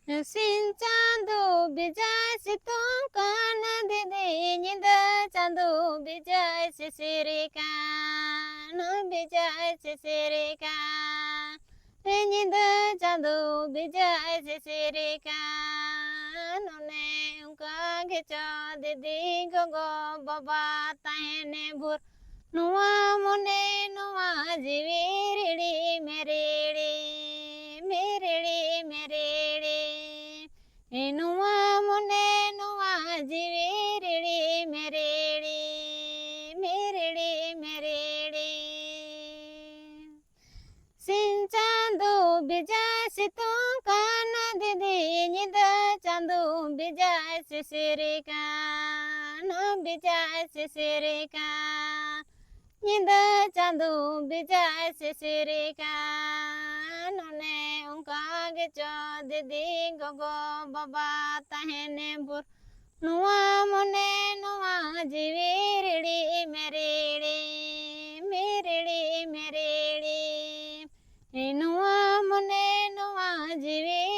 Sin chandu bijay situng kana dede nyinda chandu bijay sisirika no bijay sisirika nyinda chandu bijay sisirika no ne unka gecha dede gogo baba tahene bur nuwa mone nuwa jiviridi meridi meridi meridi nuwa mone nuwa jiviridi meridi meridi meridi sin chandu bijay situng kana didi nyinda chandu bijay sisirika no bijay sisirika nyinda chandu bijay sisirika no ne unka gecho didi gogo baba tahene bur nuwa mone nuwa jiviridi meridi meridi meridi nuwa mone nuwa jiviridi